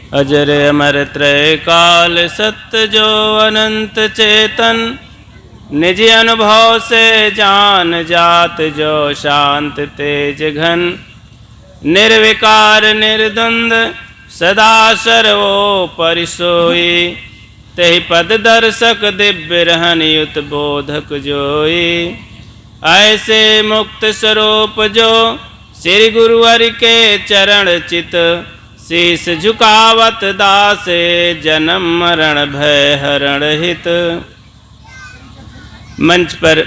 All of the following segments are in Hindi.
अजर अमर त्रय काल सत्य जो अनंत चेतन, निज अनुभव से जान जात जो शांत तेज घन। निर्विकार निर्द्वंद सदा सर्वोपरि सोई, तेहि पद दर्शक दिव्य रहन युत बोधक जोई। ऐसे मुक्त स्वरूप जो श्री गुरुवर के चरण चित, शीस झुकावत दासे जन्म मरण भय हरण हित। मंच पर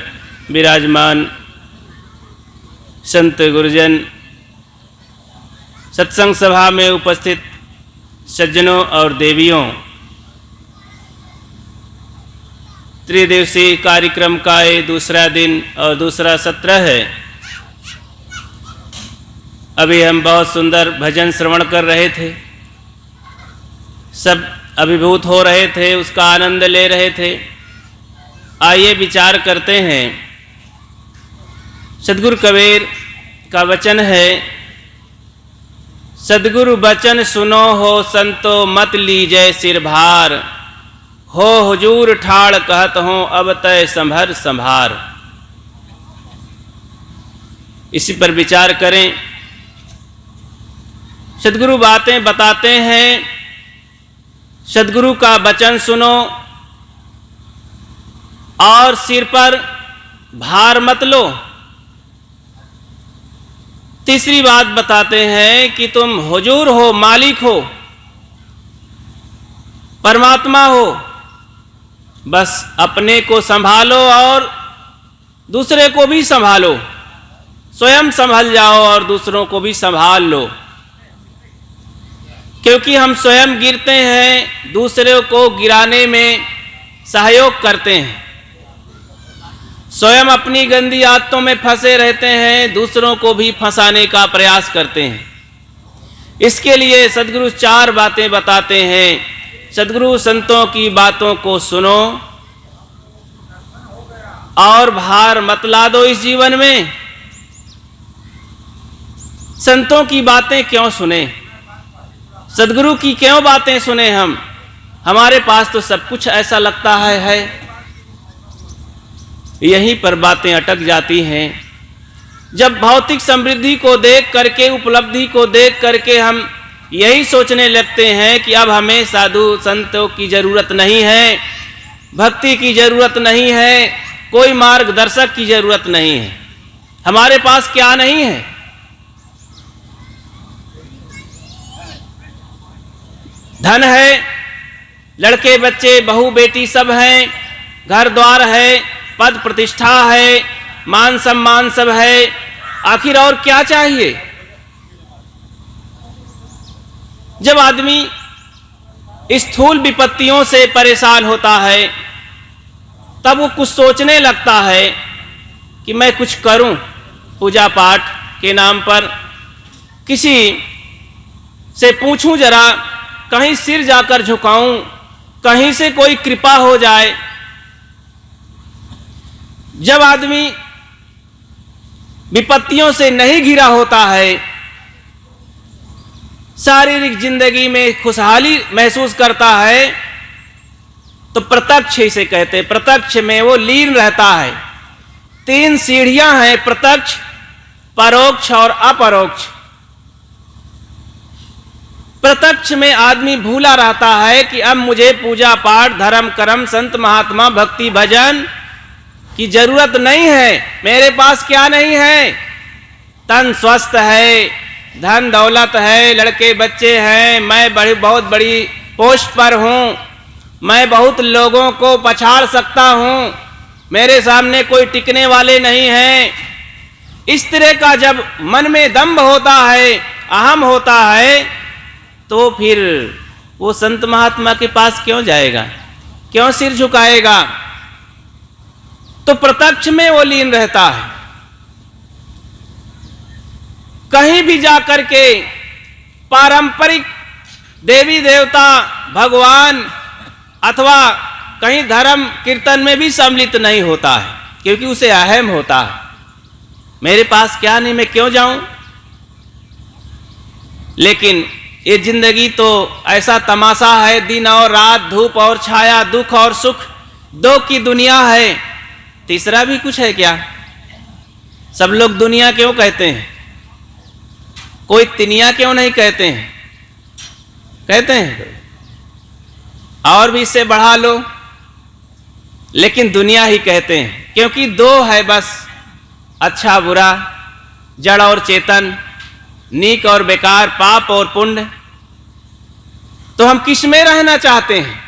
विराजमान संत गुरुजन, सत्संग सभा में उपस्थित सज्जनों और देवियों, त्रिदिवसीय कार्यक्रम का ये दूसरा दिन और दूसरा सत्र है। अभी हम बहुत सुंदर भजन श्रवण कर रहे थे, सब अभिभूत हो रहे थे, उसका आनंद ले रहे थे। आइए विचार करते हैं। सद्गुरु कबीर का वचन है, सद्गुरु बचन सुनो हो संतो मत लीजय सिर भार, हो हुजूर ठाड़ कहत हो अब तय संभर संभार। इसी पर विचार करें। सद्गुरु बातें बताते हैं, सद्गुरु का वचन सुनो और सिर पर भार मत लो। तीसरी बात बताते हैं कि तुम हुजूर हो, मालिक हो, परमात्मा हो, बस अपने को संभालो और दूसरे को भी संभालो। स्वयं संभल जाओ और दूसरों को भी संभाल लो, क्योंकि हम स्वयं गिरते हैं, दूसरों को गिराने में सहयोग करते हैं। स्वयं अपनी गंदी आदतों में फंसे रहते हैं, दूसरों को भी फंसाने का प्रयास करते हैं। इसके लिए सद्गुरु चार बातें बताते हैं। सद्गुरु संतों की बातों को सुनो और भार मत ला दो इस जीवन में। संतों की बातें क्यों सुने, सद्गुरु की क्यों बातें सुने हम? हमारे पास तो सब कुछ ऐसा लगता है। यहीं पर बातें अटक जाती हैं। जब भौतिक समृद्धि को देख करके, उपलब्धि को देख करके हम यही सोचने लगते हैं कि अब हमें साधु संतों की जरूरत नहीं है, भक्ति की जरूरत नहीं है, कोई मार्गदर्शक की जरूरत नहीं है। हमारे पास क्या नहीं है? धन है, लड़के बच्चे बहू बेटी सब हैं, घर द्वार है, पद प्रतिष्ठा है, मान सम्मान सब है। आखिर और क्या चाहिए? जब आदमी स्थूल विपत्तियों से परेशान होता है, तब वो कुछ सोचने लगता है कि मैं कुछ करूं, पूजा पाठ के नाम पर किसी से पूछूं, जरा कहीं सिर जाकर झुकाऊं, कहीं से कोई कृपा हो जाए। जब आदमी विपत्तियों से नहीं घिरा होता है, शारीरिक जिंदगी में खुशहाली महसूस करता है, तो प्रत्यक्ष इसे कहते हैं, प्रत्यक्ष में वो लीन रहता है। तीन सीढ़ियां हैं, प्रत्यक्ष, परोक्ष और अपरोक्ष। प्रत्यक्ष में आदमी भूला रहता है कि अब मुझे पूजा पाठ, धर्म कर्म, संत महात्मा, भक्ति भजन की जरूरत नहीं है। मेरे पास क्या नहीं है? तन स्वस्थ है, धन दौलत है, लड़के बच्चे हैं, मैं बहुत बड़ी पोस्ट पर हूँ, मैं बहुत लोगों को पछाड़ सकता हूँ, मेरे सामने कोई टिकने वाले नहीं हैं। इस तरह का जब मन में दंभ होता है, अहम होता है, तो फिर वो संत महात्मा के पास क्यों जाएगा, क्यों सिर झुकाएगा? तो प्रत्यक्ष में वो लीन रहता है। कहीं भी जाकर के पारंपरिक देवी देवता, भगवान अथवा कहीं धर्म कीर्तन में भी सम्मिलित नहीं होता है, क्योंकि उसे अहम होता है, मेरे पास क्या नहीं, मैं क्यों जाऊं? लेकिन ये जिंदगी तो ऐसा तमाशा है, दिन और रात, धूप और छाया, दुख और सुख, दो की दुनिया है, तीसरा भी कुछ है क्या? सब लोग दुनिया क्यों कहते हैं? कोई तिनिया क्यों नहीं कहते हैं? कहते हैं और भी इससे बढ़ा लो, लेकिन दुनिया ही कहते हैं, क्योंकि दो है बस, अच्छा बुरा, जड़ और चेतन, नीक और बेकार, पाप और पुण्य। तो हम किस में रहना चाहते हैं?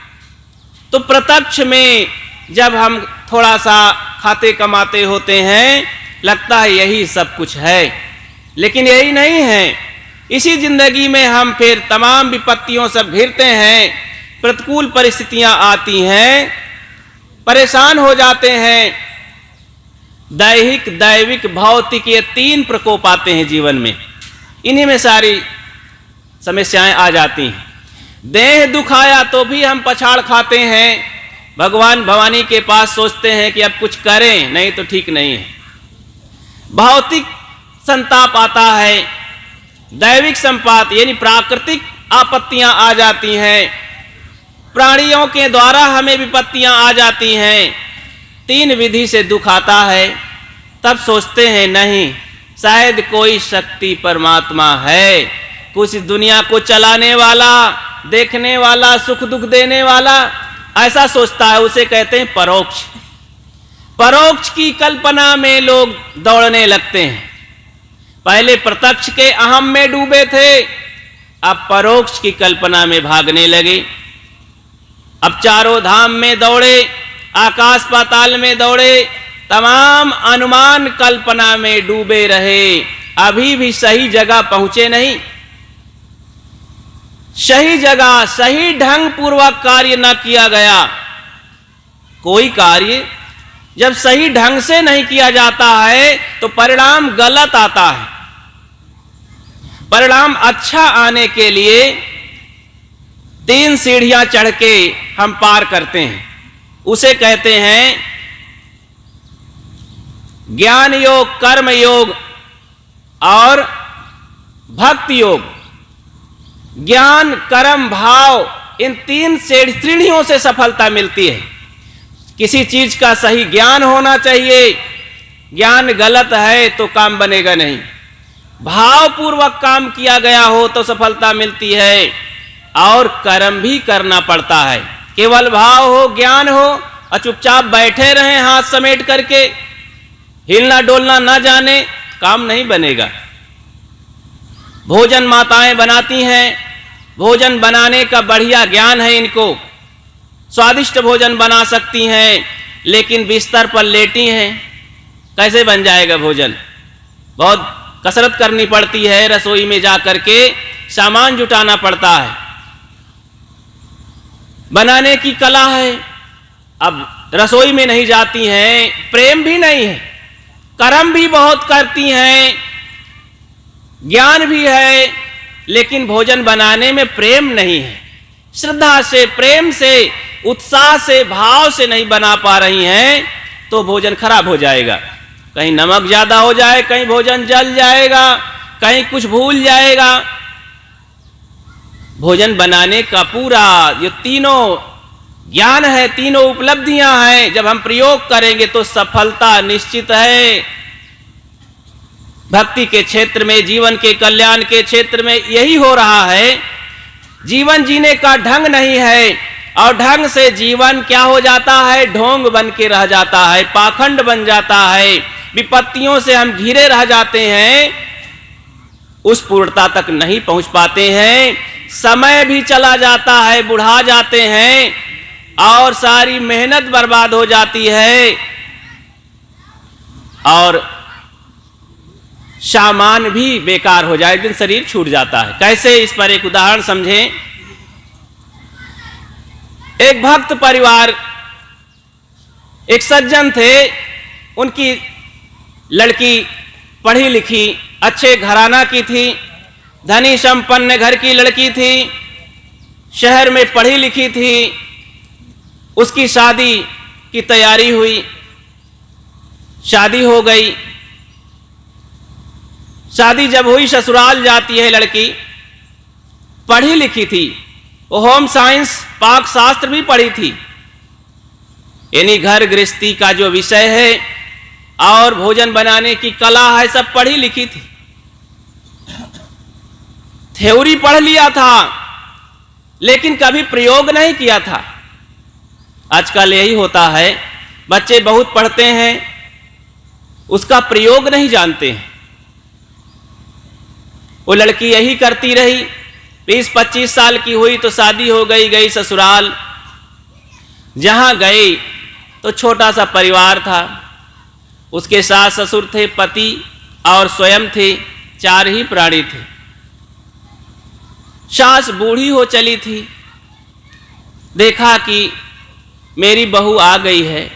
तो प्रत्यक्ष में जब हम थोड़ा सा खाते कमाते होते हैं, लगता है यही सब कुछ है, लेकिन यही नहीं है। इसी जिंदगी में हम फिर तमाम विपत्तियों से घिरते हैं, प्रतिकूल परिस्थितियां आती हैं, परेशान हो जाते हैं। दैहिक, दैविक, भौतिक, ये तीन प्रकोप आते हैं जीवन में, इन्हीं में सारी समस्याएं आ जाती हैं। देह दुखाया तो भी हम पछाड़ खाते हैं, भगवान भवानी के पास सोचते हैं कि अब कुछ करें, नहीं तो ठीक नहीं है। भौतिक संताप आता है, दैविक संपात यानी प्राकृतिक आपत्तियां आ जाती हैं, प्राणियों के द्वारा हमें विपत्तियां आ जाती हैं, तीन विधि से दुख आता है। तब सोचते हैं नहीं, शायद कोई शक्ति परमात्मा है, कुछ दुनिया को चलाने वाला, देखने वाला, सुख दुख देने वाला, ऐसा सोचता है, उसे कहते हैं परोक्ष। परोक्ष की कल्पना में लोग दौड़ने लगते हैं। पहले प्रत्यक्ष के अहम में डूबे थे, अब परोक्ष की कल्पना में भागने लगे। अब चारों धाम में दौड़े, आकाश पाताल में दौड़े, तमाम अनुमान कल्पना में डूबे रहे, अभी भी सही जगह पहुंचे नहीं। सही जगह, सही ढंग पूर्वक कार्य न किया गया। कोई कार्य जब सही ढंग से नहीं किया जाता है तो परिणाम गलत आता है। परिणाम अच्छा आने के लिए 3 सीढ़ियां चढ़ के हम पार करते हैं, उसे कहते हैं ज्ञान योग, कर्म योग और भक्ति योग। ज्ञान, कर्म, भाव, इन 3 सीढ़ियों से सफलता मिलती है। किसी चीज का सही ज्ञान होना चाहिए, ज्ञान गलत है तो काम बनेगा नहीं। भाव पूर्वक काम किया गया हो तो सफलता मिलती है, और कर्म भी करना पड़ता है। केवल भाव हो, ज्ञान हो और चुपचाप बैठे रहें हाथ समेट करके, हिलना डोलना ना जाने, काम नहीं बनेगा। भोजन माताएं बनाती हैं, भोजन बनाने का बढ़िया ज्ञान है इनको, स्वादिष्ट भोजन बना सकती हैं, लेकिन बिस्तर पर लेटी हैं, कैसे बन जाएगा भोजन? बहुत कसरत करनी पड़ती है, रसोई में जा करके सामान जुटाना पड़ता है, बनाने की कला है। अब रसोई में नहीं जाती हैं, प्रेम भी नहीं है, कर्म भी बहुत करती हैं, ज्ञान भी है, लेकिन भोजन बनाने में प्रेम नहीं है। श्रद्धा से, प्रेम से, उत्साह से, भाव से नहीं बना पा रही हैं तो भोजन खराब हो जाएगा। कहीं नमक ज्यादा हो जाए, कहीं भोजन जल जाएगा, कहीं कुछ भूल जाएगा। भोजन बनाने का पूरा ये तीनों ज्ञान है, तीनों उपलब्धियां हैं, जब हम प्रयोग करेंगे तो सफलता निश्चित है। भक्ति के क्षेत्र में, जीवन के कल्याण के क्षेत्र में यही हो रहा है। जीवन जीने का ढंग नहीं है, और ढंग से जीवन क्या हो जाता है? ढोंग बन के रह जाता है, पाखंड बन जाता है, विपत्तियों से हम घिरे रह जाते हैं, उस पूर्णता तक नहीं पहुंच पाते हैं। समय भी चला जाता है, बुढ़ा जाते हैं, और सारी मेहनत बर्बाद हो जाती है, और सामान भी बेकार हो जाए, एक दिन शरीर छूट जाता है। कैसे? इस पर एक उदाहरण समझें। एक भक्त परिवार, एक सज्जन थे, उनकी लड़की पढ़ी लिखी अच्छे घराना की थी, धनी संपन्न घर की लड़की थी, शहर में पढ़ी लिखी थी। उसकी शादी की तैयारी हुई, शादी हो गई। शादी जब हुई, ससुराल जाती है लड़की, पढ़ी लिखी थी, वो होम साइंस पाक शास्त्र भी पढ़ी थी, यानी घर गृहस्थी का जो विषय है और भोजन बनाने की कला है सब पढ़ी लिखी थी। थ्योरी पढ़ लिया था लेकिन कभी प्रयोग नहीं किया था। आजकल यही होता है, बच्चे बहुत पढ़ते हैं, उसका प्रयोग नहीं जानते हैं। वो लड़की यही करती रही, 20-25 साल की हुई तो शादी हो गई, गई ससुराल। जहां गई तो छोटा सा परिवार था, उसके सास ससुर थे, पति और स्वयं थे, 4 ही प्राणी थे। सास बूढ़ी हो चली थी, देखा कि मेरी बहू आ गई है,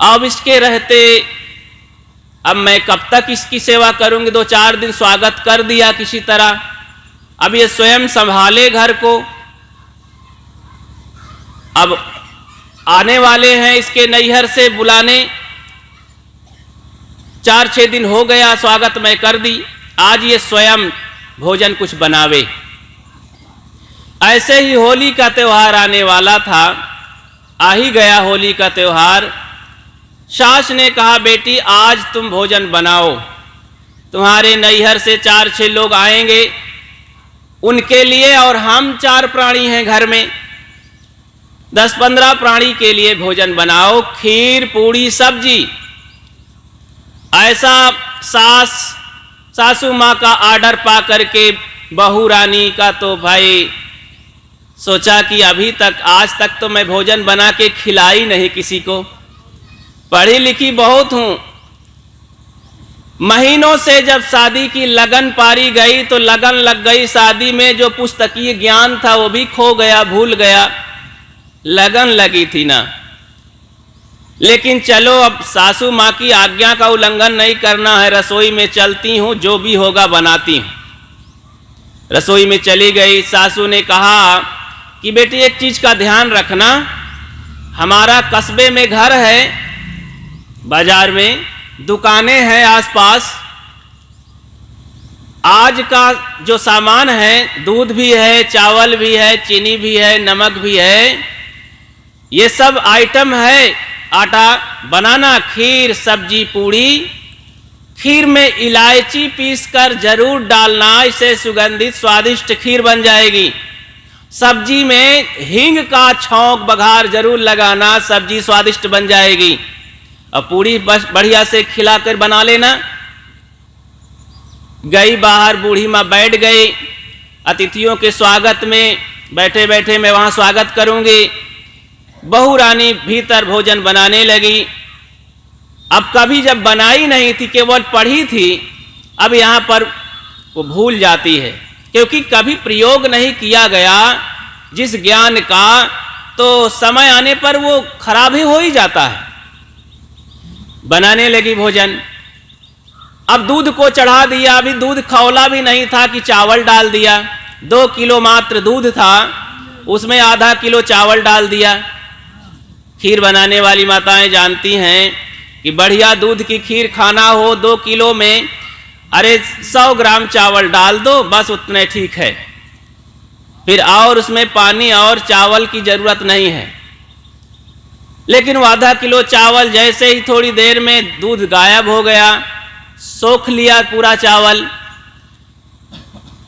अब इसके रहते अब मैं कब तक इसकी सेवा करूंगी। 2-4 दिन स्वागत कर दिया किसी तरह, अब ये स्वयं संभाले घर को। अब आने वाले हैं इसके नैहर से बुलाने, 4-6 दिन हो गया, स्वागत मैं कर दी, आज ये स्वयं भोजन कुछ बनावे। ऐसे ही होली का त्योहार आने वाला था, आ ही गया होली का त्योहार। सास ने कहा, बेटी आज तुम भोजन बनाओ, तुम्हारे नैहर से 4-6 लोग आएंगे, उनके लिए, और हम 4 प्राणी हैं घर में, 10-15 प्राणी के लिए भोजन बनाओ, खीर पूड़ी सब्जी। ऐसा सासू माँ का आर्डर पा करके बहू रानी का तो भाई सोचा कि अभी तक आज तक तो मैं भोजन बना के खिलाई नहीं किसी को, पढ़ी लिखी बहुत हूं। महीनों से जब शादी की लगन पारी गई तो लगन लग गई शादी में, जो पुस्तकीय ज्ञान था वो भी खो गया, भूल गया, लगन लगी थी ना। लेकिन चलो अब सासू माँ की आज्ञा का उल्लंघन नहीं करना है, रसोई में चलती हूँ, जो भी होगा बनाती हूँ। रसोई में चली गई, सासू ने कहा कि बेटी एक चीज का ध्यान रखना, हमारा कस्बे में घर है, बाजार में दुकानें हैं आसपास, आज का जो सामान है, दूध भी है, चावल भी है, चीनी भी है, नमक भी है, ये सब आइटम है, आटा बनाना, खीर सब्जी पूड़ी। खीर में इलायची पीसकर जरूर डालना, इससे सुगंधित स्वादिष्ट खीर बन जाएगी। सब्जी में हींग का छौंक बघार जरूर लगाना, सब्जी स्वादिष्ट बन जाएगी। और पूड़ी बस बढ़िया से खिलाकर बना लेना। गई बाहर, बूढ़ी माँ बैठ गई, अतिथियों के स्वागत में बैठे बैठे मैं वहां स्वागत करूंगी। बहू रानी भीतर भोजन बनाने लगी। अब कभी जब बनाई नहीं थी, केवल पढ़ी थी, अब यहाँ पर वो भूल जाती है, क्योंकि कभी प्रयोग नहीं किया गया जिस ज्ञान का, तो समय आने पर वो खराब ही हो ही जाता है। बनाने लगी भोजन। अब दूध को चढ़ा दिया, अभी दूध खौला भी नहीं था कि चावल डाल दिया। 2 किलो मात्र दूध था, उसमें आधा किलो चावल डाल दिया। खीर बनाने वाली माताएं जानती हैं कि बढ़िया दूध की खीर खाना हो 2 किलो में, अरे 100 ग्राम चावल डाल दो, बस उतने ठीक है, फिर और उसमें पानी और चावल की जरूरत नहीं है। लेकिन वो आधा किलो चावल जैसे ही थोड़ी देर में दूध गायब हो गया, सोख लिया पूरा चावल।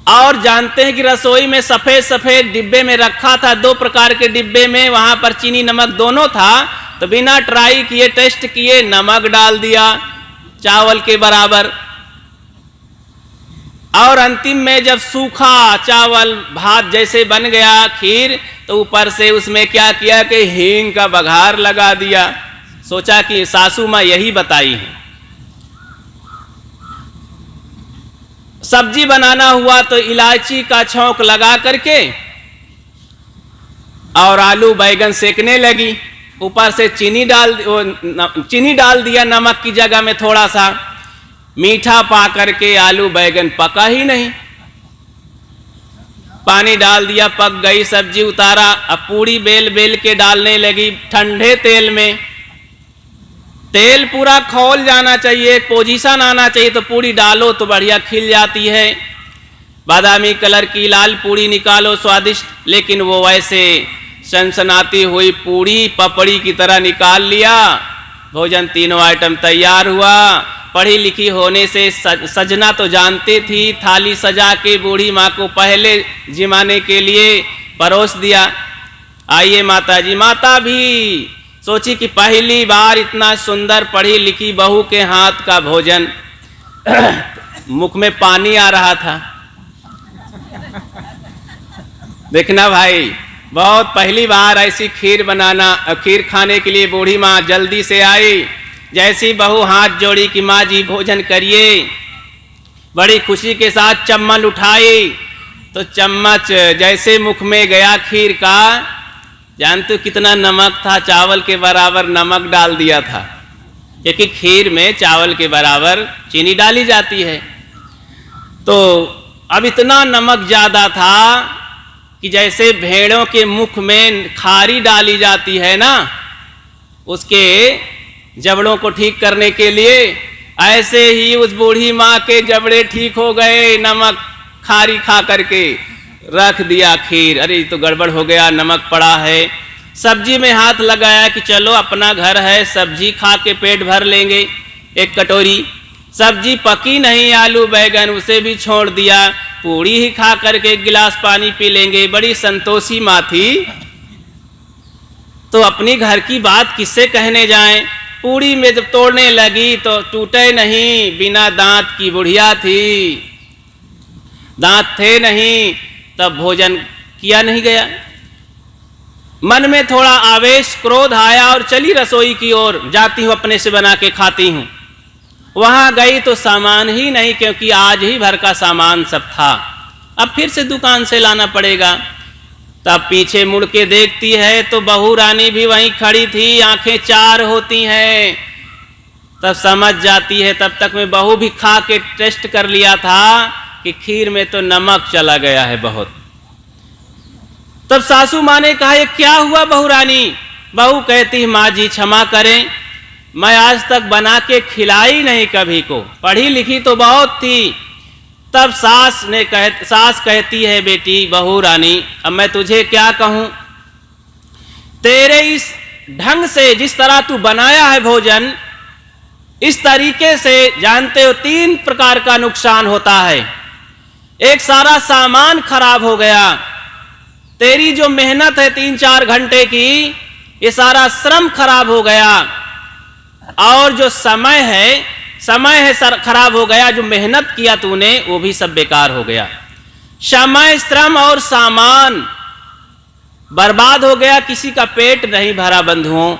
और जानते हैं कि रसोई में सफेद सफेद डिब्बे में रखा था, 2 प्रकार के डिब्बे में, वहां पर चीनी नमक दोनों था, तो बिना ट्राई किए, टेस्ट किए, नमक डाल दिया चावल के बराबर। और अंतिम में जब सूखा चावल भात जैसे बन गया, खीर, तो ऊपर से उसमें क्या किया कि हींग का बघार लगा दिया। सोचा कि सासू माँ यही बताई है। सब्जी बनाना हुआ तो इलायची का छौंक लगा करके और आलू बैगन सेकने लगी, ऊपर से चीनी डाल दिया नमक की जगह में थोड़ा सा। मीठा पा करके आलू बैगन पका ही नहीं, पानी डाल दिया, पक गई सब्जी, उतारा। अब पूड़ी बेल बेल के डालने लगी ठंडे तेल में। तेल पूरा खौल जाना चाहिए, पोजीशन आना चाहिए, तो पूड़ी डालो तो बढ़िया खिल जाती है। बादामी कलर की लाल पूड़ी निकालो स्वादिष्ट, लेकिन वो वैसे सनसनाती हुई पूड़ी पपड़ी की तरह निकाल लिया। भोजन तीनों आइटम तैयार हुआ। पढ़ी लिखी होने से सजना तो जानती थी। थाली सजा के बूढ़ी माँ को पहले जिमाने के लिए परोस दिया। आइए माता जी। माता भी सोची कि पहली बार इतना सुंदर पढ़ी लिखी बहू के हाथ का भोजन। मुख में पानी आ रहा था। देखना भाई, बहुत पहली बार ऐसी खीर बनाना, खीर खाने के लिए बूढ़ी माँ जल्दी से आई। जैसी बहू हाथ जोड़ी कि माँ जी भोजन करिए, बड़ी खुशी के साथ चम्मच उठाई तो चम्मच जैसे मुख में गया खीर का, जानते हो कितना नमक था? चावल के बराबर नमक डाल दिया था, क्योंकि खीर में चावल के बराबर चीनी डाली जाती है। तो अब इतना नमक ज़्यादा था कि जैसे भेड़ों के मुख में खारी डाली जाती है ना, उसके जबड़ों को ठीक करने के लिए, ऐसे ही उस बूढ़ी माँ के जबड़े ठीक हो गए। नमक खारी खा करके रख दिया खीर। अरे तो गड़बड़ हो गया, नमक पड़ा है। सब्जी में हाथ लगाया कि चलो अपना घर है, सब्जी खा के पेट भर लेंगे। एक कटोरी सब्जी पकी नहीं, आलू बैगन, उसे भी छोड़ दिया। पूड़ी ही खा करके एक गिलास पानी पी लेंगे। बड़ी संतोषी माँ थी, तो अपनी घर की बात किससे कहने जाएं। पूड़ी में जब तोड़ने लगी तो टूटे नहीं, बिना दांत की बुढ़िया थी। दांत थे नहीं, तब भोजन किया नहीं गया। मन में थोड़ा आवेश क्रोध आया और चली रसोई की ओर। जाती हूँ, अपने से बना के खाती हूँ। वहां गई तो सामान ही नहीं, क्योंकि आज ही भर का सामान सब था। अब फिर से दुकान से लाना पड़ेगा। तब पीछे मुड़ के देखती है तो बहू रानी भी वहीं खड़ी थी, आंखें चार होती हैं। तब समझ जाती है। तब तक मैं बहू भी खा के टेस्ट कर लिया था कि खीर में तो नमक चला गया है बहुत। तब सासू माँ ने कहा, ये क्या हुआ बहू रानी? बहू कहती, माँ जी क्षमा करें, मैं आज तक बना के खिलाई नहीं कभी को। पढ़ी लिखी तो बहुत थी। तब सास कहती है, बेटी बहू रानी, अब मैं तुझे क्या कहूँ? तेरे इस ढंग से जिस तरह तू बनाया है भोजन, इस तरीके से जानते हो 3 प्रकार का नुकसान होता है। एक, सारा सामान खराब हो गया। तेरी जो मेहनत है 3-4 घंटे की, ये सारा श्रम खराब हो गया। और जो समय है खराब हो गया। जो मेहनत किया तूने वो भी सब बेकार हो गया। समय, श्रम और सामान बर्बाद हो गया। किसी का पेट नहीं भरा बंधुओं।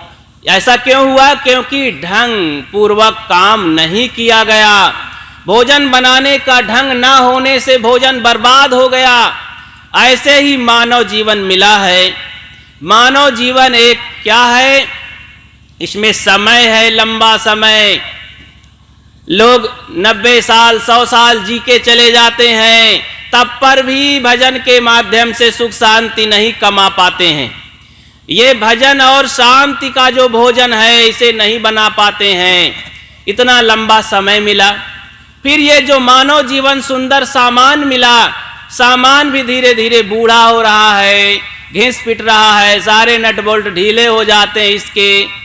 ऐसा क्यों हुआ? क्योंकि ढंग पूर्वक काम नहीं किया गया। भोजन बनाने का ढंग ना होने से भोजन बर्बाद हो गया। ऐसे ही मानव जीवन मिला है। मानव जीवन एक क्या है? इसमें समय है, लंबा समय। लोग 90 साल 100 साल जी के चले जाते हैं, तब पर भी भजन के माध्यम से सुख शांति नहीं कमा पाते हैं। ये भजन और शांति का जो भोजन है, इसे नहीं बना पाते हैं। इतना लंबा समय मिला, फिर ये जो मानव जीवन सुंदर सामान मिला, सामान भी धीरे धीरे बूढ़ा हो रहा है, घिस पिट रहा है। सारे नट बोल्ट ढीले हो जाते हैं इसके।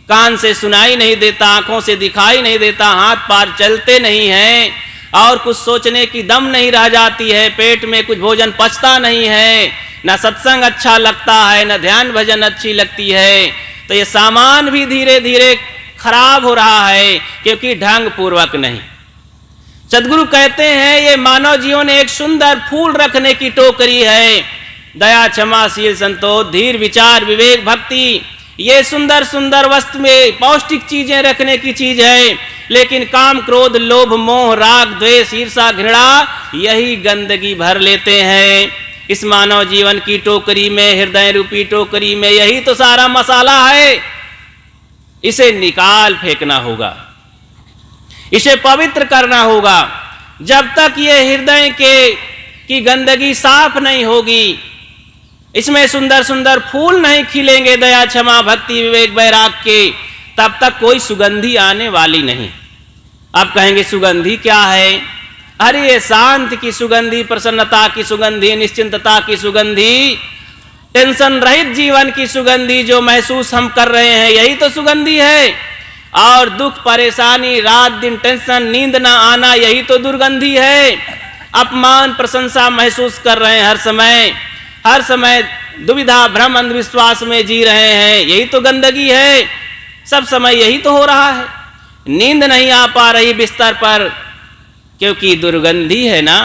कान से सुनाई नहीं देता, आंखों से दिखाई नहीं देता, हाथ पार चलते नहीं हैं, और कुछ सोचने की दम नहीं रह जाती है। पेट में कुछ भोजन पचता नहीं है, न सत्संग अच्छा लगता है, न ध्यान भजन अच्छी लगती है। तो ये सामान भी धीरे धीरे खराब हो रहा है, क्योंकि ढंग पूर्वक नहीं। सदगुरु कहते हैं, ये मानव जीवन एक सुंदर फूल रखने की टोकरी है। दया, क्षमा, शील, संतोष, धीर, विचार, विवेक, भक्ति, ये सुंदर सुंदर वस्तु में पौष्टिक चीजें रखने की चीज है। लेकिन काम, क्रोध, लोभ, मोह, राग, द्वेष, ईर्षा, घृणा, यही गंदगी भर लेते हैं। इस मानव जीवन की टोकरी में, हृदय रूपी टोकरी में यही तो सारा मसाला है। इसे निकाल फेंकना होगा, इसे पवित्र करना होगा। जब तक ये हृदय की गंदगी साफ नहीं होगी, इसमें सुंदर सुंदर फूल नहीं खिलेंगे दया, क्षमा, भक्ति, विवेक, वैराग के, तब तक कोई सुगंधी आने वाली नहीं। आप कहेंगे सुगंधी क्या है? अरे ये शांत की सुगंधी, प्रसन्नता की सुगंधी, निश्चिंतता की सुगंधी, टेंशन रहित जीवन की सुगंधी जो महसूस हम कर रहे हैं, यही तो सुगंधी है। और दुख, परेशानी, रात दिन टेंशन, नींद ना आना, यही तो दुर्गंधी है। अपमान, प्रशंसा महसूस कर रहे हैं हर समय दुविधा, भ्रम, अंधविश्वास में जी रहे हैं, यही तो गंदगी है। सब समय यही तो हो रहा है। नींद नहीं आ पा रही बिस्तर पर, क्योंकि दुर्गंधी है ना।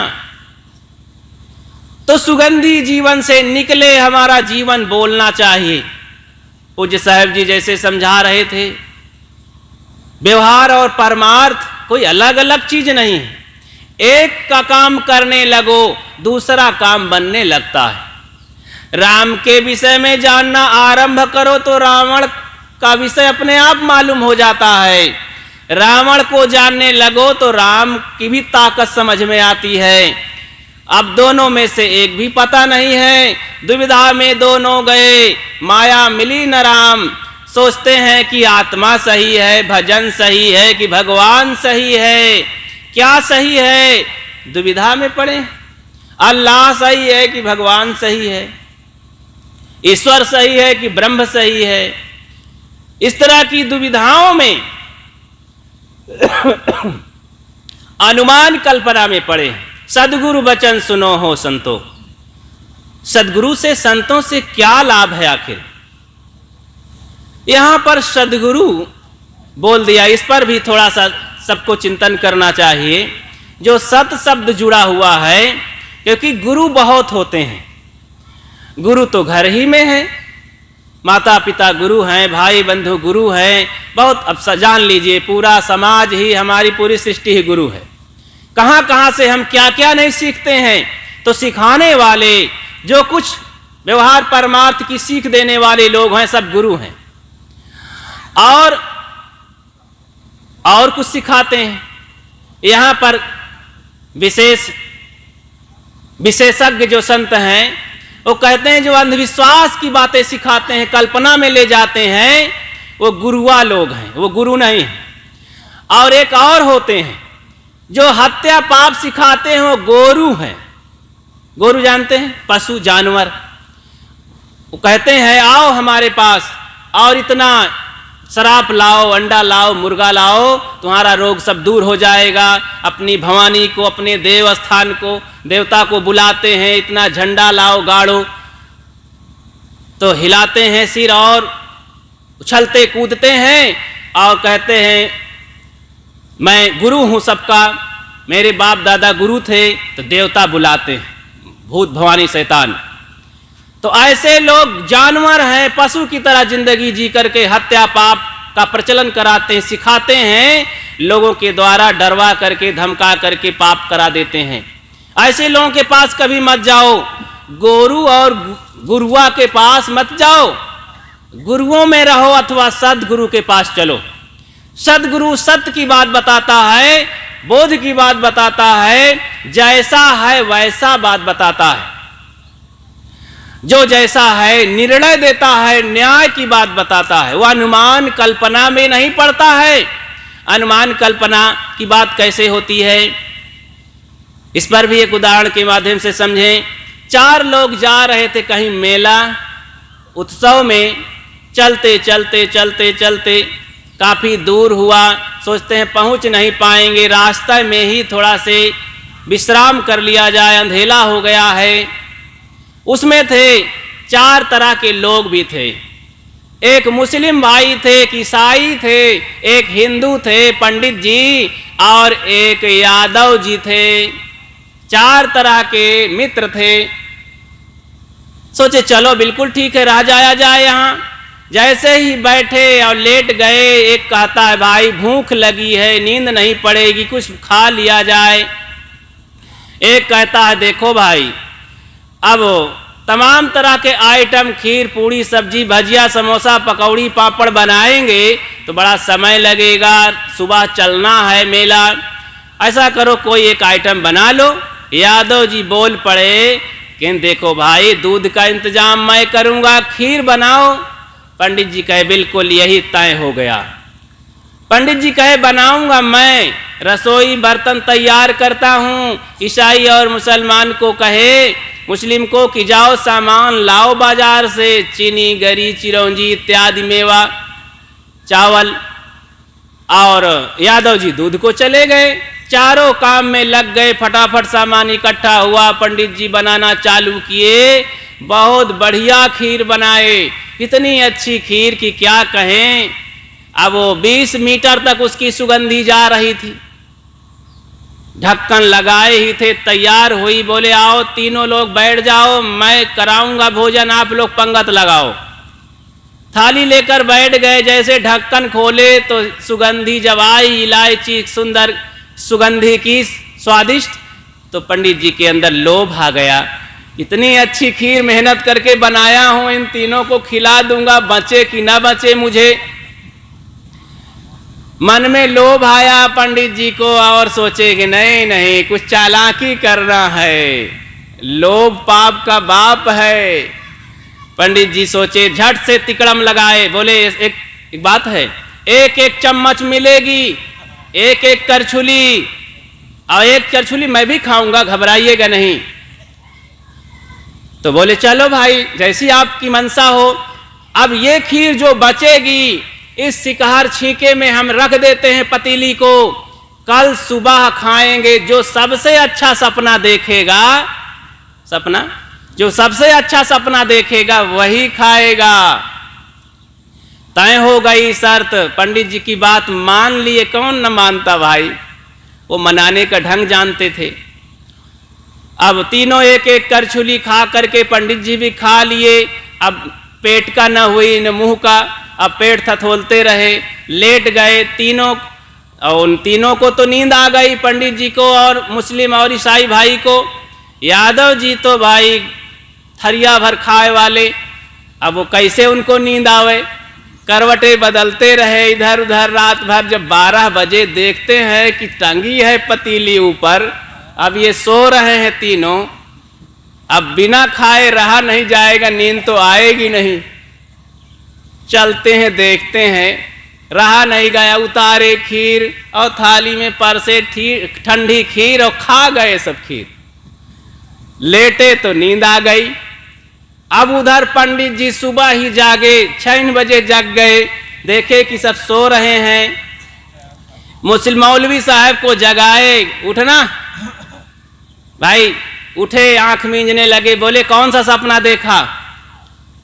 तो सुगंधी जीवन से निकले हमारा जीवन बोलना चाहिए। पूज्य साहब जी जैसे समझा रहे थे, व्यवहार और परमार्थ कोई अलग अलग चीज नहीं है। एक का काम करने लगो, दूसरा काम बनने लगता है। राम के विषय में जानना आरंभ करो तो रावण का विषय अपने आप मालूम हो जाता है। रावण को जानने लगो तो राम की भी ताकत समझ में आती है। अब दोनों में से एक भी पता नहीं है, दुविधा में दोनों गए, माया मिली न राम। सोचते हैं कि आत्मा सही है, भजन सही है कि भगवान सही है, क्या सही है, दुविधा में पड़े। अल्लाह सही है कि भगवान सही है, ईश्वर सही है कि ब्रह्म सही है। इस तरह की दुविधाओं में अनुमान कल्पना में पड़े। सदगुरु वचन सुनो हो संतो। सदगुरु से, संतों से क्या लाभ है आखिर? यहां पर सदगुरु बोल दिया, इस पर भी थोड़ा सा सबको चिंतन करना चाहिए। जो सत शब्द जुड़ा हुआ है, क्योंकि गुरु बहुत होते हैं। गुरु तो घर ही में है, माता पिता गुरु हैं, भाई बंधु गुरु हैं, बहुत। अब जान लीजिए पूरा समाज ही, हमारी पूरी सृष्टि ही गुरु है। कहाँ कहाँ से हम क्या क्या नहीं सीखते हैं। तो सिखाने वाले, जो कुछ व्यवहार परमार्थ की सीख देने वाले लोग हैं, सब गुरु हैं। और कुछ सिखाते हैं। यहाँ पर विशेषज्ञ जो संत हैं, वो कहते हैं जो अंधविश्वास की बातें सिखाते हैं, कल्पना में ले जाते हैं, वो गुरुआ लोग हैं, वो गुरु नहीं है। और एक और होते हैं जो हत्या पाप सिखाते हैं, वो गोरु हैं। गोरु जानते हैं, पशु जानवर। वो कहते हैं आओ हमारे पास और इतना शराब लाओ, अंडा लाओ, मुर्गा लाओ, तुम्हारा रोग सब दूर हो जाएगा। अपनी भवानी को, अपने देव स्थान को, देवता को बुलाते हैं, इतना झंडा लाओ, गाड़ो। तो हिलाते हैं सिर और उछलते कूदते हैं और कहते हैं मैं गुरु हूं सबका, मेरे बाप दादा गुरु थे। तो देवता बुलाते हैं, भूत भवानी शैतान। तो ऐसे लोग जानवर हैं, पशु की तरह जिंदगी जी करके हत्या पाप का प्रचलन कराते हैं, सिखाते हैं, लोगों के द्वारा डरवा करके, धमका करके पाप करा देते हैं। ऐसे लोगों के पास कभी मत जाओ, गोरु और गुरुआ के पास मत जाओ। गुरुओं में रहो अथवा सदगुरु के पास चलो। सदगुरु सत्य की बात बताता है, बोध की बात बताता है, जैसा है वैसा बात बताता है। जो जैसा है निर्णय देता है, न्याय की बात बताता है। वह अनुमान कल्पना में नहीं पड़ता है। अनुमान कल्पना की बात कैसे होती है, इस पर भी एक उदाहरण के माध्यम से समझें। 4 लोग जा रहे थे कहीं मेला उत्सव में, चलते चलते चलते चलते काफी दूर हुआ। सोचते हैं पहुंच नहीं पाएंगे, रास्ते में ही थोड़ा से विश्राम कर लिया जाए, अंधेला हो गया है। उसमें थे 4 तरह के लोग भी थे। एक मुस्लिम भाई थे, एक ईसाई थे, एक हिंदू थे, पंडित जी, और एक यादव जी थे। 4 तरह के मित्र थे। सोचे चलो बिल्कुल ठीक है, रह जाया जाए यहाँ। जैसे ही बैठे और लेट गए, एक कहता है भाई भूख लगी है, नींद नहीं पड़ेगी, कुछ खा लिया जाए। एक कहता है देखो भाई, अब तमाम तरह के आइटम, खीर पूड़ी सब्जी भजिया समोसा पकौड़ी पापड़ बनाएंगे तो बड़ा समय लगेगा, सुबह चलना है मेला। ऐसा करो कोई एक आइटम बना लो। यादव जी बोल पड़े कि देखो भाई दूध का इंतजाम मैं करूँगा, खीर बनाओ। पंडित जी कहे बिल्कुल यही तय हो गया। पंडित जी कहे बनाऊंगा मैं, रसोई बर्तन तैयार करता हूँ। ईसाई और मुसलमान को कहे, मुस्लिम को कि जाओ सामान लाओ बाजार से, चीनी, गरी, चिरौंजी इत्यादि मेवा, चावल। और यादव जी दूध को चले गए, चारों काम में लग गए। फटाफट सामान इकट्ठा हुआ, पंडित जी बनाना चालू किए। बहुत बढ़िया खीर बनाए, इतनी अच्छी खीर कि क्या कहें। अब वो 20 मीटर तक उसकी सुगंधी जा रही थी। ढक्कन लगाए ही थे, तैयार हुई। बोले आओ तीनों लोग बैठ जाओ, मैं कराऊंगा भोजन, आप लोग पंगत लगाओ। थाली लेकर बैठ गए। जैसे ढक्कन खोले तो सुगंधी जब आई, इलायची सुंदर सुगंधी की, स्वादिष्ट, तो पंडित जी के अंदर लोभ आ गया। इतनी अच्छी खीर मेहनत करके बनाया हूं, इन तीनों को खिला दूंगा, बचे कि ना बचे मुझे। मन में लोभ आया पंडित जी को, और सोचे कि नहीं नहीं कुछ चालाकी करना है, लोभ पाप का बाप है। पंडित जी सोचे, झट से तिकड़म लगाए। बोले एक बात है, एक एक चम्मच मिलेगी, एक एक करछुली, और एक करछुली मैं भी खाऊंगा, घबराइएगा नहीं। तो बोले चलो भाई जैसी आपकी मनसा हो। अब ये खीर जो बचेगी इस सिकहर छींके में हम रख देते हैं पतीली को, कल सुबह खाएंगे। जो सबसे अच्छा सपना देखेगा, सपना जो सबसे अच्छा सपना देखेगा वही खाएगा। तय हो गई शर्त। पंडित जी की बात मान लिए, कौन न मानता भाई, वो मनाने का ढंग जानते थे। अब तीनों एक एक करछुली खा करके पंडित जी भी खा लिए। अब पेट का न हुई न मुंह का, अब पेट थथोलते रहे, लेट गए तीनों। और उन तीनों को तो नींद आ गई, पंडित जी को और मुस्लिम और ईसाई भाई को। यादव जी तो भाई थरिया भर खाए वाले, अब वो कैसे उनको नींद आवे। करवटें बदलते रहे इधर उधर रात भर। जब 12 बजे देखते हैं कि टंगी है पतीली ऊपर, अब ये सो रहे हैं तीनों। अब बिना खाए रहा नहीं जाएगा, नींद तो आएगी नहीं। चलते हैं देखते हैं, रहा नहीं गया, उतारे खीर और थाली में परसे ठंडी खीर और खा गए सब खीर। लेटे तो नींद आ गई। अब उधर पंडित जी सुबह ही जागे, 6 बजे जग गए, देखे कि सब सो रहे हैं। मुस्लिम मौलवी साहब को जगाए, उठना भाई। उठे, आंख मींजने लगे। बोले कौन सा सपना देखा?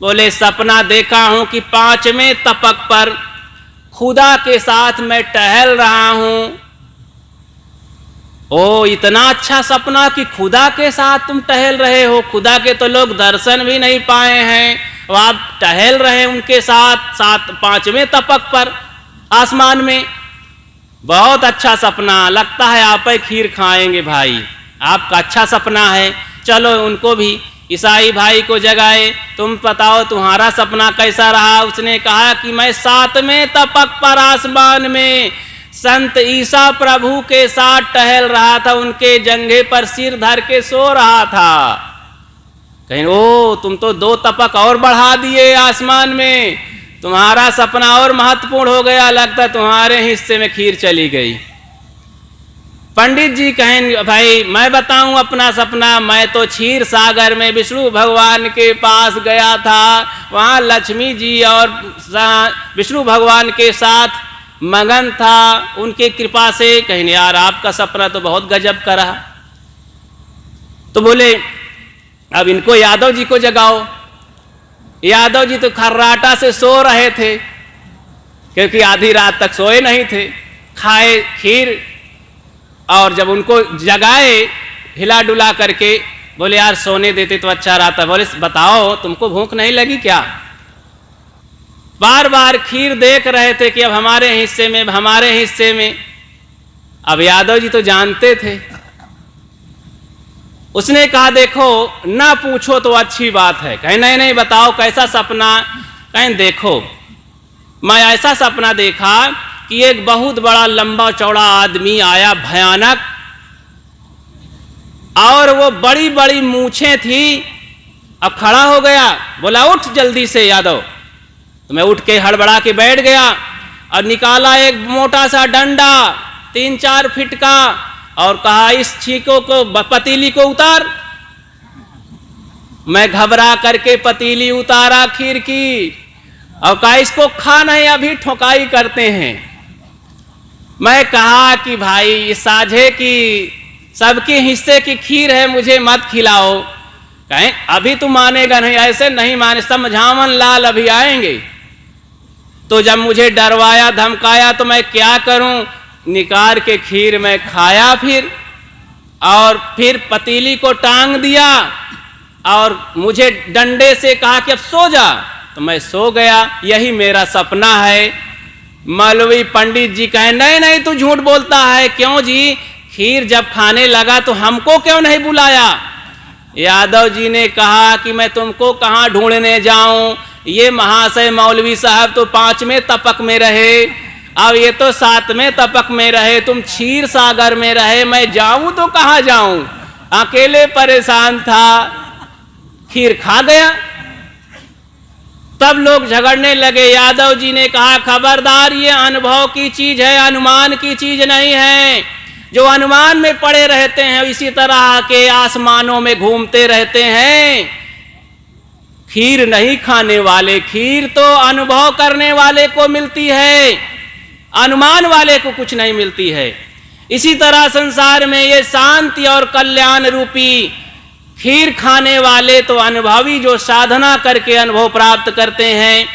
बोले सपना देखा हूं कि 5वें तपक पर खुदा के साथ मैं टहल रहा हूं। ओ इतना अच्छा सपना कि खुदा के साथ तुम टहल रहे हो। खुदा के तो लोग दर्शन भी नहीं पाए हैं, और आप टहल रहे उनके साथ 5वें तपक पर आसमान में। बहुत अच्छा सपना, लगता है आप ही खीर खाएंगे भाई, आपका अच्छा सपना है। चलो उनको भी, ईसाई भाई को जगाए, तुम बताओ तुम्हारा सपना कैसा रहा। उसने कहा कि मैं 7वें तपक पर आसमान में संत ईसा प्रभु के साथ टहल रहा था, उनके जंघे पर सिर धर के सो रहा था। कहीं ओ तुम तो 2 तपक और बढ़ा दिए आसमान में, तुम्हारा सपना और महत्वपूर्ण हो गया, लगता तुम्हारे हिस्से में खीर चली गई। पंडित जी कहें भाई मैं बताऊं अपना सपना। मैं तो क्षीर सागर में विष्णु भगवान के पास गया था, वहाँ लक्ष्मी जी और विष्णु भगवान के साथ मगन था, उनकी कृपा से। कहीं यार आपका सपना तो बहुत गजब का रहा। तो बोले अब इनको यादव जी को जगाओ। यादव जी तो खर्राटा से सो रहे थे, क्योंकि आधी रात तक सोए नहीं थे, खाए खीर। और जब उनको जगाए हिला डुला करके, बोले यार सोने देते तो अच्छा रहता। बोले बताओ तुमको भूख नहीं लगी क्या? बार बार खीर देख रहे थे कि अब हमारे हिस्से में, हमारे हिस्से में। अब यादव जी तो जानते थे। उसने कहा देखो ना पूछो तो अच्छी बात है। कहीं नहीं नहीं बताओ कैसा सपना? कहीं देखो मैं ऐसा सपना देखा कि एक बहुत बड़ा लंबा चौड़ा आदमी आया, भयानक, और वो बड़ी बड़ी मूछें थी। अब खड़ा हो गया, बोला उठ जल्दी से यादव। तो मैं उठ के हड़बड़ा के बैठ गया। और निकाला एक मोटा सा डंडा 3-4 फीट का और कहा इस छींकों को पतीली को उतार। मैं घबरा करके पतीली उतारा खीर की और कहा इसको खा नहीं, अभी ठोकाई करते हैं। मैं कहा कि भाई साझे की सबके हिस्से की खीर है, मुझे मत खिलाओ। कहें अभी तू मानेगा नहीं, ऐसे नहीं माने, समझावन लाल अभी आएंगे। तो जब मुझे डरवाया धमकाया तो मैं क्या करूं, निकाल के खीर में खाया फिर पतीली को टांग दिया और मुझे डंडे से कहा कि अब सो जा। तो मैं सो गया, यही मेरा सपना है। मौलवी पंडित जी कहे नहीं नहीं तू झूठ बोलता है। क्यों जी, खीर जब खाने लगा तो हमको क्यों नहीं बुलाया? यादव जी ने कहा कि मैं तुमको कहाँ ढूंढने जाऊं, ये महाशय मौलवी साहब तो 5वें तपक में रहे, अब ये तो 7वें तपक में रहे, तुम क्षीर सागर में रहे, मैं जाऊं तो कहाँ जाऊं? अकेले परेशान था, खीर खा गया। तब लोग झगड़ने लगे। यादव जी ने कहा खबरदार, ये अनुभव की चीज है, अनुमान की चीज नहीं है। जो अनुमान में पड़े रहते हैं इसी तरह के आसमानों में घूमते रहते हैं। खीर नहीं खाने वाले, खीर तो अनुभव करने वाले को मिलती है, अनुमान वाले को कुछ नहीं मिलती है। इसी तरह संसार में ये शांति और कल्याण रूपी खीर खाने वाले तो अनुभवी, जो साधना करके अनुभव प्राप्त करते हैं,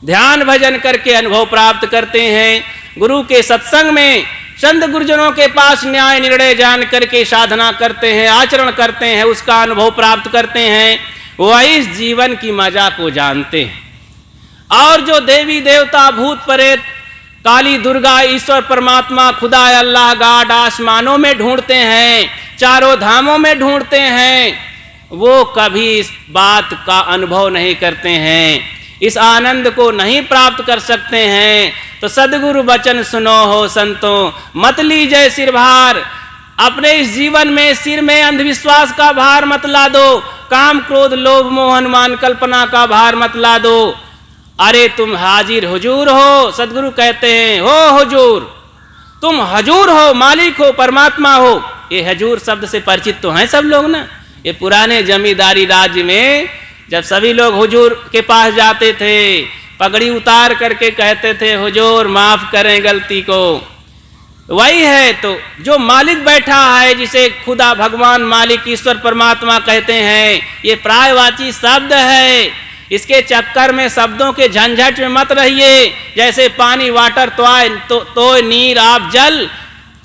ध्यान भजन करके अनुभव प्राप्त करते हैं, गुरु के सत्संग में संत गुरुजनों के पास न्याय निर्णय जान करके साधना करते हैं, आचरण करते हैं, उसका अनुभव प्राप्त करते हैं, वही इस जीवन की मजा को जानते हैं। और जो देवी देवता भूत प्रेत काली दुर्गा ईश्वर परमात्मा खुदा अल्लाह गाड आसमानों में ढूंढते हैं, चारों धामों में ढूंढते हैं, वो कभी इस बात का अनुभव नहीं करते हैं, इस आनंद को नहीं प्राप्त कर सकते हैं। तो सदगुरु वचन सुनो हो संतों, मत लीजिए सिर भार। अपने इस जीवन में सिर में अंधविश्वास का भार मत ला दो, काम क्रोध लोभ मोह अनुमान कल्पना का भार मत ला दो। अरे तुम हाजिर हुजूर हो, सदगुरु कहते हैं हो हुजूर, तुम हजूर हो, मालिक हो, परमात्मा हो। ये हजूर शब्द से परिचित तो हैं सब लोग ना। ये पुराने जमींदारी राज्य में जब सभी लोग हुजूर के पास जाते थे, पगड़ी उतार करके कहते थे हुजूर माफ करें गलती को, वही है। तो जो मालिक बैठा है, जिसे खुदा भगवान मालिक ईश्वर परमात्मा कहते हैं, ये प्रायवाची शब्द है। इसके चक्कर में शब्दों के झंझट में मत रहिए। जैसे पानी वाटर तो नीर आप जल,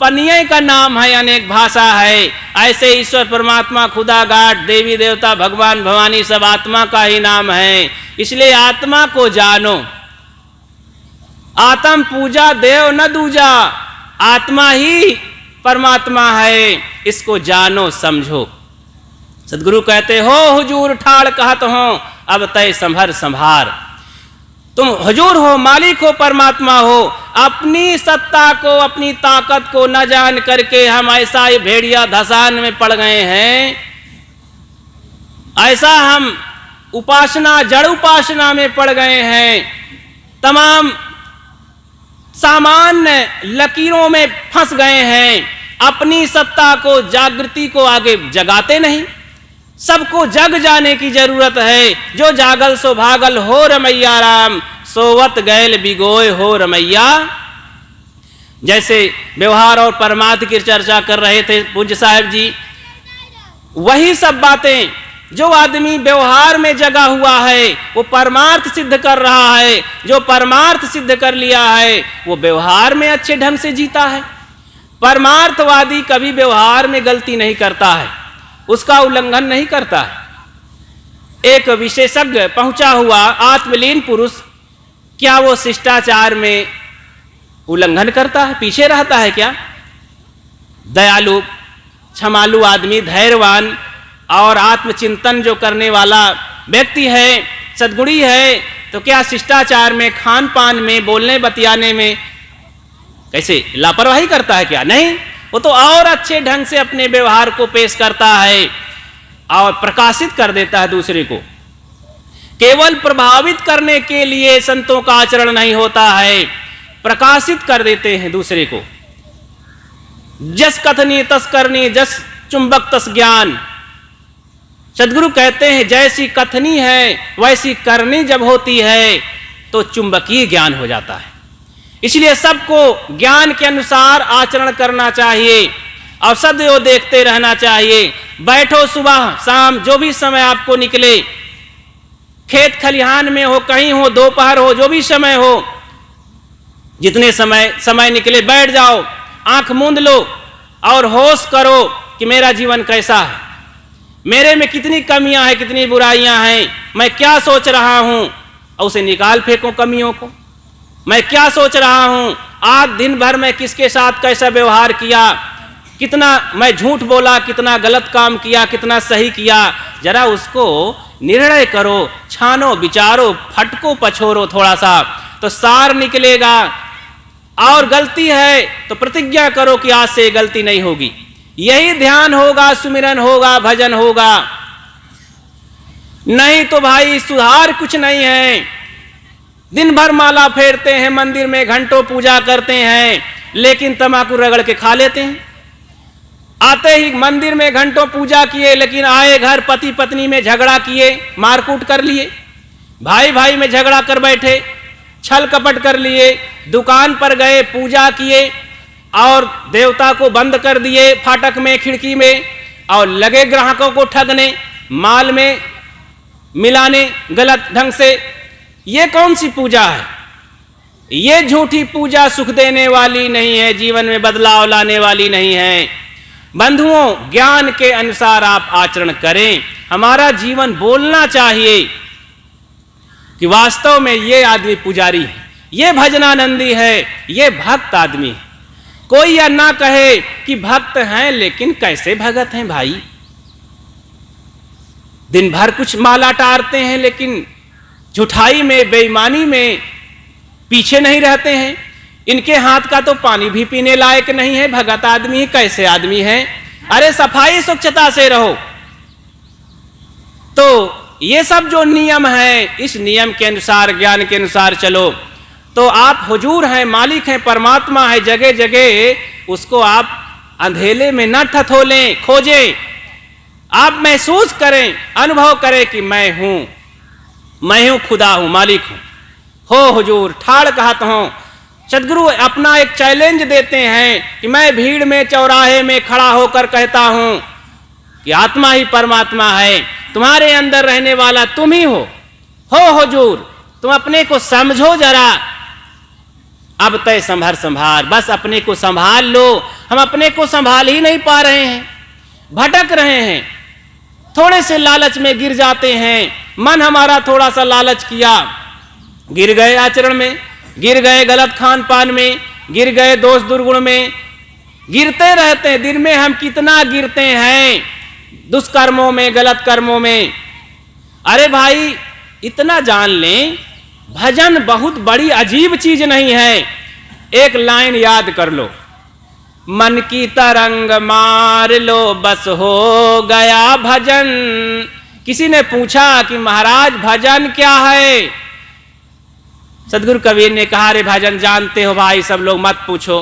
पनिये का नाम है, अनेक भाषा है। ऐसे ईश्वर परमात्मा खुदा गाड देवी देवता भगवान भवानी सब आत्मा का ही नाम है। इसलिए आत्मा को जानो, आत्म पूजा देव न दूजा, आत्मा ही परमात्मा है, इसको जानो समझो। सदगुरु कहते हो हुजूर ठाड़ कहत हो, अब तय संभर संभार। तुम हुजूर हो, मालिक हो, परमात्मा हो। अपनी सत्ता को अपनी ताकत को न जान करके हम ऐसा ही भेड़िया धसान में पड़ गए हैं, ऐसा हम उपासना जड़ उपासना में पड़ गए हैं, तमाम सामान्य लकीरों में फंस गए हैं। अपनी सत्ता को जागृति को आगे जगाते नहीं। सबको जग जाने की जरूरत है। जो जागल सो भागल हो रमैया राम, सोवत गैल बिगोय हो रमैया। जैसे व्यवहार और परमार्थ की चर्चा कर रहे थे पूज्य साहब जी, वही सब बातें जो आदमी व्यवहार में जगा हुआ है वो परमार्थ सिद्ध कर रहा है। जो परमार्थ सिद्ध कर लिया है वो व्यवहार में अच्छे ढंग से जीता है। परमार्थवादी कभी व्यवहार में गलती नहीं करता है, उसका उल्लंघन नहीं करता है। एक विशेषज्ञ पहुंचा हुआ आत्मलीन पुरुष, क्या वो शिष्टाचार में उल्लंघन करता है, पीछे रहता है क्या? दयालु क्षमालु आदमी, धैर्यवान और आत्मचिंतन जो करने वाला व्यक्ति है, सद्गुणी है, तो क्या शिष्टाचार में, खान पान में, बोलने बतियाने में कैसे लापरवाही करता है क्या? नहीं, वो तो और अच्छे ढंग से अपने व्यवहार को पेश करता है और प्रकाशित कर देता है दूसरे को। केवल प्रभावित करने के लिए संतों का आचरण नहीं होता है, प्रकाशित कर देते हैं दूसरे को। जस कथनी तस करनी, जस चुंबक तस ज्ञान। सदगुरु कहते हैं जैसी कथनी है वैसी करनी जब होती है तो चुंबकीय ज्ञान हो जाता है। इसलिए सबको ज्ञान के अनुसार आचरण करना चाहिए और सदैव देखते रहना चाहिए। बैठो सुबह शाम जो भी समय आपको निकले, खेत खलिहान में हो, कहीं हो, दोपहर हो, जो भी समय हो, जितने समय निकले बैठ जाओ, आंख मूंद लो और होश करो कि मेरा जीवन कैसा है, मेरे में कितनी कमियां हैं, कितनी बुराइयां हैं, मैं क्या सोच रहा हूं, और उसे निकाल फेंको कमियों को। मैं क्या सोच रहा हूं, आज दिन भर मैं किसके साथ कैसा व्यवहार किया, कितना मैं झूठ बोला, कितना गलत काम किया, कितना सही किया, जरा उसको निर्णय करो, छानो, विचारो, फटको, पछोरो थोड़ा सा तो सार निकलेगा। और गलती है तो प्रतिज्ञा करो कि आज से गलती नहीं होगी। यही ध्यान होगा, सुमिरन होगा, भजन होगा। नहीं तो भाई सुधार कुछ नहीं है। दिन भर माला फेरते हैं, मंदिर में घंटों पूजा करते हैं, लेकिन तम्बाकू रगड़ के खा लेते हैं। आते ही मंदिर में घंटों पूजा किए, लेकिन आए घर पति पत्नी में झगड़ा किए, मारकूट कर लिए, भाई भाई में झगड़ा कर बैठे, छल कपट कर लिए, दुकान पर गए, पूजा किए और देवता को बंद कर दिए फाटक में, खिड़की में, और लगे ग्राहकों को ठगने, माल में मिलाने गलत ढंग से। ये कौन सी पूजा है? ये झूठी पूजा सुख देने वाली नहीं है, जीवन में बदलाव लाने वाली नहीं है। बंधुओं, ज्ञान के अनुसार आप आचरण करें। हमारा जीवन बोलना चाहिए कि वास्तव में ये आदमी पुजारी है, ये भजनानंदी है, ये भक्त आदमी है। कोई यह ना कहे कि भक्त हैं लेकिन कैसे भगत हैं भाई। दिन भर कुछ माला टारते हैं लेकिन झूठाई में, बेईमानी में पीछे नहीं रहते हैं। इनके हाथ का तो पानी भी पीने लायक नहीं है, भगत आदमी है, कैसे आदमी है। अरे सफाई स्वच्छता से रहो। तो ये सब जो नियम है, इस नियम के अनुसार, ज्ञान के अनुसार चलो तो आप हुजूर हैं, मालिक हैं, परमात्मा है, जगह जगह उसको आप अंधेले में न ठठोलें, खोजें। आप महसूस करें, अनुभव करें कि मैं हूं, खुदा हूं, मालिक हूं। हो हुजूर, ठाड़ कहता हूं। सदगुरु अपना एक चैलेंज देते हैं कि मैं भीड़ में, चौराहे में खड़ा होकर कहता हूं कि आत्मा ही परमात्मा है, तुम्हारे अंदर रहने वाला तुम ही हो हुजूर, तुम अपने को समझो जरा। अब तय संभार, बस अपने को संभाल लो। हम अपने को संभाल ही नहीं पा रहे हैं, भटक रहे हैं, थोड़े से लालच में गिर जाते हैं। मन हमारा थोड़ा सा लालच किया, गिर गए आचरण में, गिर गए गलत खान पान में, गिर गए दोष दुर्गुण में, गिरते रहते हैं। दिन में हम कितना गिरते हैं दुष्कर्मों में, गलत कर्मों में। अरे भाई इतना जान लें, भजन बहुत बड़ी अजीब चीज नहीं है। एक लाइन याद कर लो, मन की तरंग मार लो बस हो गया भजन। किसी ने पूछा कि महाराज भजन क्या है? सदगुरु कबीर ने कहा, रे भजन जानते हो भाई, सब लोग मत पूछो।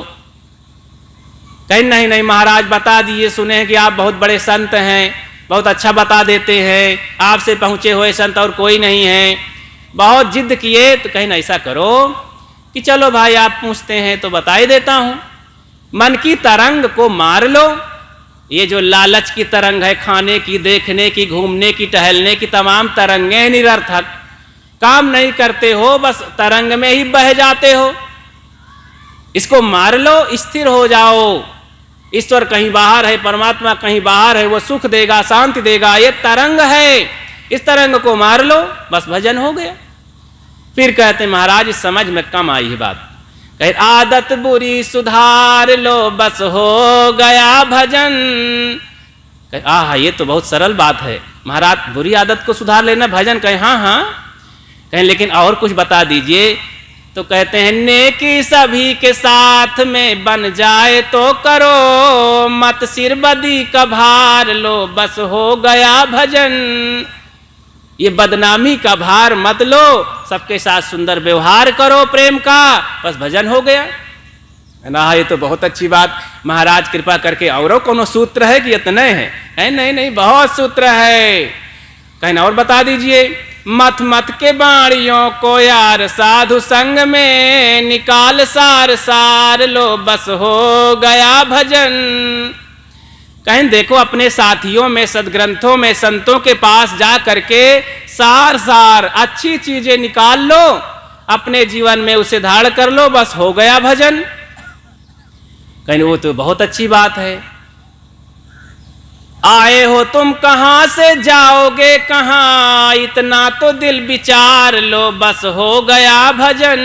कहीं नहीं महाराज बता दिए, सुने हैं कि आप बहुत बड़े संत हैं, बहुत अच्छा बता देते हैं, आपसे पहुंचे हुए संत और कोई नहीं है। बहुत जिद किए तो कहीं ऐसा करो कि चलो भाई आप पूछते हैं तो बता ही देता हूं। मन की तरंग को मार लो। ये जो लालच की तरंग है, खाने की, देखने की, घूमने की, टहलने की, तमाम तरंगें निरर्थक, काम नहीं करते हो, बस तरंग में ही बह जाते हो। इसको मार लो, स्थिर हो जाओ। ईश्वर कहीं बाहर है, परमात्मा कहीं बाहर है, वो सुख देगा, शांति देगा। ये तरंग है, इस तरंग को मार लो, बस भजन हो गया। फिर कहते महाराज इस समझ में कम आई है बात। कहे आदत बुरी सुधार लो बस हो गया भजन। कहे आहा ये तो बहुत सरल बात है महाराज, बुरी आदत को सुधार लेना भजन। कहे हाँ। कहें लेकिन और कुछ बता दीजिए। तो कहते हैं नेकी सभी के साथ में बन जाए तो करो, मत सिर बदी का भार लो बस हो गया भजन। ये बदनामी का भार मत लो, सबके साथ सुंदर व्यवहार करो प्रेम का, बस भजन हो गया ना। ये तो बहुत अच्छी बात, महाराज कृपा करके औरों कोनो सूत्र है कि इतने हैं? नहीं नहीं, बहुत सूत्र है, कहीं और बता दीजिए। मत मत के बाणियों को यार साधु संग में निकाल सार सार लो, बस हो गया भजन। कहीं देखो अपने साथियों में, सदग्रंथों में, संतों के पास जा करके सार सार अच्छी चीजें निकाल लो, अपने जीवन में उसे धारण कर लो, बस हो गया भजन। कहीं वो तो बहुत अच्छी बात है। आए हो तुम कहां से, जाओगे कहां, इतना तो दिल विचार लो, बस हो गया भजन।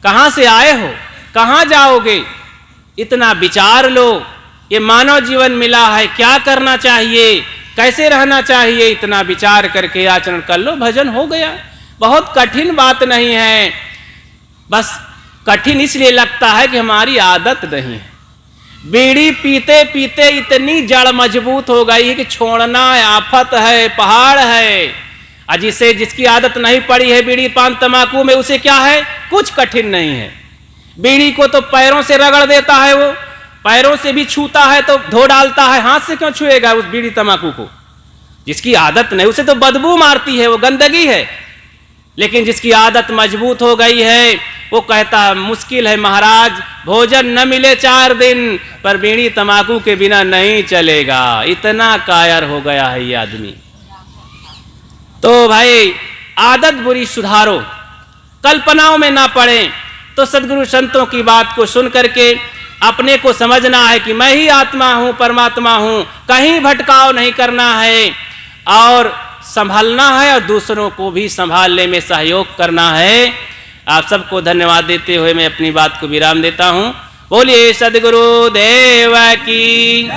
कहां से आए हो, कहां जाओगे, इतना विचार लो। ये मानव जीवन मिला है, क्या करना चाहिए, कैसे रहना चाहिए, इतना विचार करके आचरण कर लो, भजन हो गया। बहुत कठिन बात नहीं है, बस कठिन इसलिए लगता है कि हमारी आदत नहीं है। बीड़ी पीते पीते इतनी जड़ मजबूत हो गई है कि छोड़ना आफत है, पहाड़ है। और जिसकी आदत नहीं पड़ी है बीड़ी पान तंबाकू में, उसे क्या है, कुछ कठिन नहीं है। बीड़ी को तो पैरों से रगड़ देता है, वो पैरों से भी छूता है तो धो डालता है, हाथ से क्यों छुएगा उस बीड़ी तंबाकू को? जिसकी आदत नहीं, उसे तो बदबू मारती है, वो गंदगी है। लेकिन जिसकी आदत मजबूत हो गई है, वो कहता है मुश्किल है महाराज, भोजन न मिले 4 दिन पर बीड़ी तंबाकू के बिना नहीं चलेगा। इतना कायर हो गया है ये आदमी। तो भाई आदत बुरी सुधारो, कल्पनाओं में ना पड़े। तो सदगुरु संतों की बात को सुन करके अपने को समझना है कि मैं ही आत्मा हूं, परमात्मा हूं, कहीं भटकाव नहीं करना है और संभालना है, और दूसरों को भी संभालने में सहयोग करना है। आप सबको धन्यवाद देते हुए मैं अपनी बात को विराम देता हूं। बोलिए सदगुरु देव की।